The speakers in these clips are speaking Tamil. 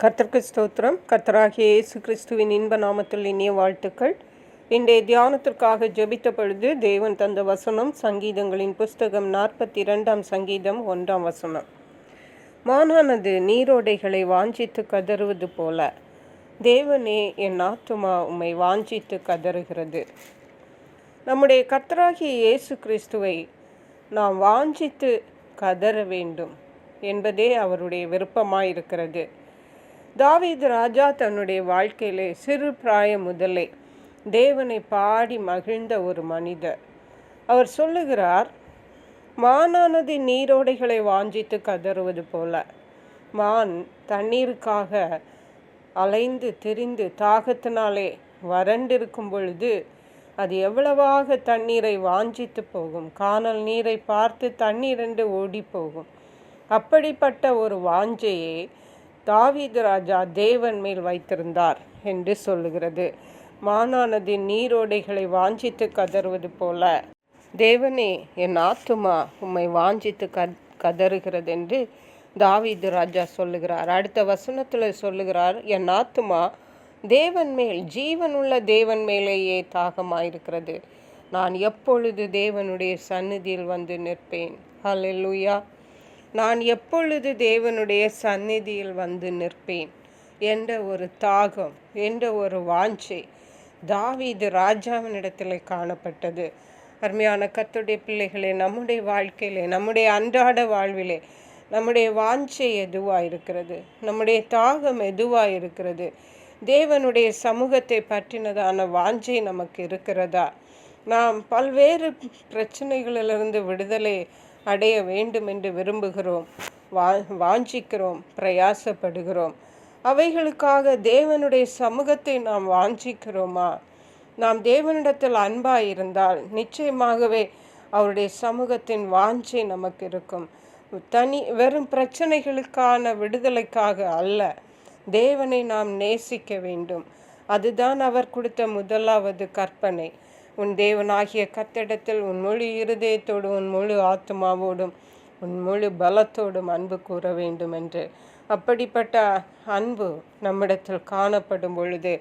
கர்த்தருக்கு ஸ்தோத்திரம். கர்த்தராகிய இயேசு கிறிஸ்துவின் இன்ப நாமத்தில் இனிய வாழ்த்துக்கள். இன்றைய தியானத்திற்காக ஜெபித்த பொழுது தேவன் தந்த வசனம் சங்கீதங்களின் புஸ்தகம் 42 சங்கீதம் 1 மானானது நீரோடைகளை வாஞ்சித்து கதறுவது போல தேவனே என் ஆத்துமா உம்மை வாஞ்சித்து கதறுகிறது. நம்முடைய கர்த்தராகிய இயேசு கிறிஸ்துவை நாம் வாஞ்சித்து கதற வேண்டும் என்பதே அவருடைய விருப்பமாயிருக்கிறது. தாவீது ராஜா தன்னுடைய வாழ்க்கையிலே சிறு பிராயம் முதலே தேவனை பாடி மகிழ்ந்த ஒரு மனிதர். அவர் சொல்லுகிறார், மானானது நீரோடைகளை வாஞ்சித்து கதறுவது போல. மான் தண்ணீருக்காக அலைந்து திரிந்து தாகத்தினாலே வறண்டிருக்கும் பொழுது அது எவ்வளவாக தண்ணீரை வாஞ்சித்து போகும். கானல் நீரை பார்த்து தண்ணீரென்று ஓடி போகும். அப்படிப்பட்ட ஒரு வாஞ்சையை தாவீது ராஜா தேவன் மேல் வைத்திருந்தார் என்று சொல்லுகிறது. மானானதின் நீரோடைகளை வாஞ்சித்து கதறுவது போல தேவனே என் ஆத்துமா உம்மை வாஞ்சித்து கதறுகிறது என்று தாவீது ராஜா சொல்லுகிறார். அடுத்த வசனத்தில் சொல்லுகிறார், என் ஆத்துமா தேவன் மேல், ஜீவனுள்ள தேவன் மேலேயே தாகமாயிருக்கிறது. நான் எப்பொழுது தேவனுடைய சந்நிதியில் வந்து நிற்பேன். ஹல்லேலூயா. நான் எப்பொழுது தேவனுடைய சந்நிதியில் வந்து நிற்பேன் என்ற ஒரு தாகம், என்ற ஒரு வாஞ்சை தாவீது ராஜாவினிடத்தில் காணப்பட்டது. அருமையான கர்த்தருடைய பிள்ளைகளே, நம்முடைய வாழ்க்கையிலே, நம்முடைய அன்றாட வாழ்விலே நம்முடைய வாஞ்சை எதுவாக இருக்கிறது? நம்முடைய தாகம் எதுவாக இருக்கிறது? தேவனுடைய சமூகத்தை பற்றினதான வாஞ்சை நமக்கு இருக்கிறதா? நாம் பல்வேறு பிரச்சனைகளிலிருந்து விடுதலை அடைய வேண்டும் என்று விரும்புகிறோம், வாஞ்சிக்கிறோம், பிரயாசப்படுகிறோம். அவைகளுக்காக தேவனுடைய சமூகத்தை நாம் வாஞ்சிக்கிறோமா? நாம் தேவனிடத்தில் அன்பாக இருந்தால் நிச்சயமாகவே அவருடைய சமூகத்தின் வாஞ்சை நமக்கு இருக்கும். வெறும் பிரச்சனைகளுக்கான விடுதலைக்காக அல்ல, தேவனை நாம் நேசிக்க வேண்டும். அதுதான் அவர் கொடுத்த முதலாவது கற்பனை. உன் தேவனாகிய கர்த்தரிடத்தில் உன் முழு இருதயத்தோடு, உன் முழு ஆத்மாவோடும், உன் முழு பலத்தோடும் அன்பு கூற வேண்டும் என்று. அப்படிப்பட்ட அன்பு நம்மிடத்தில் காணப்படும் பொழுது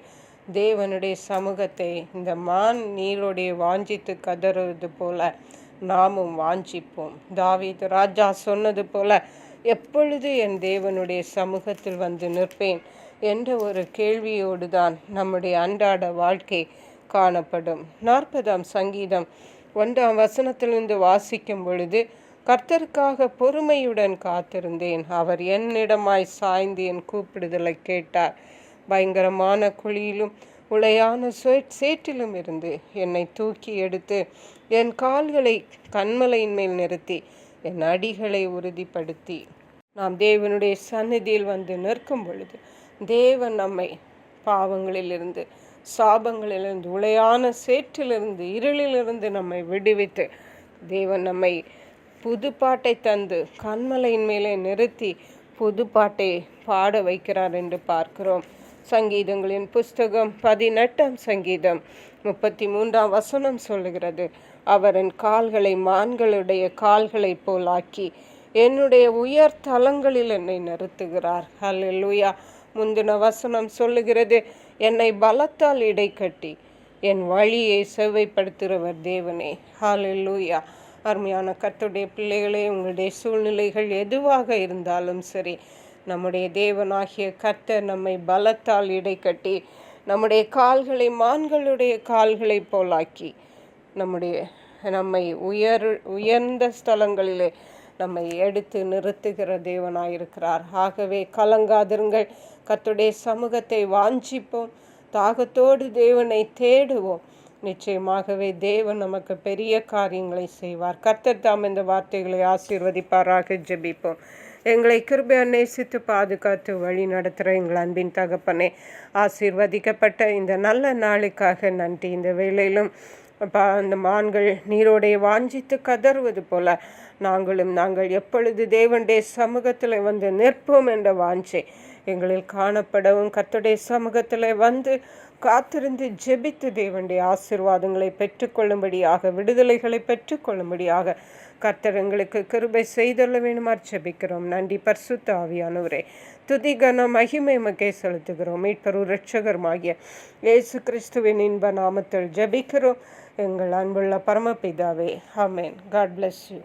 தேவனுடைய சமூகத்தை இந்த மான் நீரோடைய வாஞ்சித்து கதறுவது போல நாமும் வாஞ்சிப்போம். தாவீது ராஜா சொன்னது போல, எப்பொழுது என் தேவனுடைய சமூகத்தில் வந்து நிற்பேன் என்ற ஒரு கேள்வியோடு தான் நம்முடைய அன்றாட வாழ்க்கை காணப்படும். 40 சங்கீதம் 1 வாசிக்கும் பொழுது, கர்த்தருக்காக பொறுமையுடன் காத்திருந்தேன், அவர் என்னிடமாய் சாய்ந்து என் கூப்பிடுதலை கேட்டார். பயங்கரமான குழியிலும் உளையான சேற்றிலும் இருந்து என்னை தூக்கி எடுத்து என் கால்களை கன்மலையின் மேல் நிறுத்தி என் அடிகளை உறுதிப்படுத்தி. நாம் தேவனுடைய சந்நிதியில் வந்து நிற்கும் பொழுது தேவன் நம்மை பாவங்களிலிருந்து, சாபங்களிலிருந்து, உளையான சேற்றிலிருந்து, இருளிலிருந்து நம்மை விடுவித்து தேவன் நம்மை புது பாட்டை தந்து கன்மலையின் மேலே நிறுத்தி புது பாட்டை பாட வைக்கிறார் என்று பார்க்கிறோம். சங்கீதங்களின் புஸ்தகம் 18 சங்கீதம் 33 சொல்லுகிறது, அவர் என் கால்களை மான்களுடைய கால்களை போலாக்கி என்னுடைய உயர் தலங்களில் என்னை நிறுத்துகிறார். ஹல்லேலூயா. முந்தின வசனம் சொல்லுகிறது, என்னை பலத்தால் இடைக்கட்டி என் வழியை செவ்வைப்படுத்துகிறவர் தேவனே. ஹல்லேலூயா. அருமையான கர்த்தருடைய பிள்ளைகளே, உங்களுடைய சூழ்நிலைகள் எதுவாக இருந்தாலும் சரி, நம்முடைய தேவனாகிய கர்த்தர் நம்மை பலத்தால் இடைக்கட்டி நம்முடைய கால்களை மான்களுடைய கால்களை போலாக்கி நம்மை உயர்ந்த ஸ்தலங்களிலே நம்மை எடுத்து நிறுத்துகிற தேவனாயிருக்கிறார். ஆகவே கலங்காதிருங்கள், கர்த்தருடைய சமூகத்தை வாஞ்சிப்போம், தாகத்தோடு தேவனை தேடுவோம். நிச்சயமாகவே தேவன் நமக்கு பெரிய காரியங்களை செய்வார். கர்த்தர் தாம் இந்த வார்த்தைகளை ஆசீர்வதிப்பாராக. ஜெபிப்போம். எங்களை கிருபையா நேசித்து பாதுகாத்து வழி நடத்துகிற எங்கள் அன்பின் தகப்பனே, ஆசீர்வதிக்கப்பட்ட இந்த நல்ல நாளுக்காக நன்றி. இந்த வேளையிலும் அந்த மான்கள் நீரோடைய வாஞ்சித்து கதறுவது போல நாங்கள் எப்பொழுது தேவனுடைய சமூகத்தில் வந்து நிற்போம் என்ற வாஞ்சை எங்களில் காணப்படவும், கர்த்தருடைய சமூகத்தில் வந்து காத்திருந்து ஜெபித்து தேவனுடைய ஆசீர்வாதங்களை பெற்றுக்கொள்ளும்படியாக, விடுதலைகளை பெற்றுக்கொள்ளும்படியாக கர்த்தர் எங்களுக்கு கிருபை செய்தொள்ள வேணுமாறு ஜெபிக்கிறோம். நன்றி பரிசுத்த ஆவியானவரே. துதி கன மகிமை உமக்கே செலுத்துகிறோம். மீட்பரும் இரட்சகருமாகிய இயேசு கிறிஸ்துவின் இன்ப நாமத்தில் ஜெபிக்கிறோம் எங்கள் அன்புள்ள பரமபிதாவே. ஆமென். God bless you.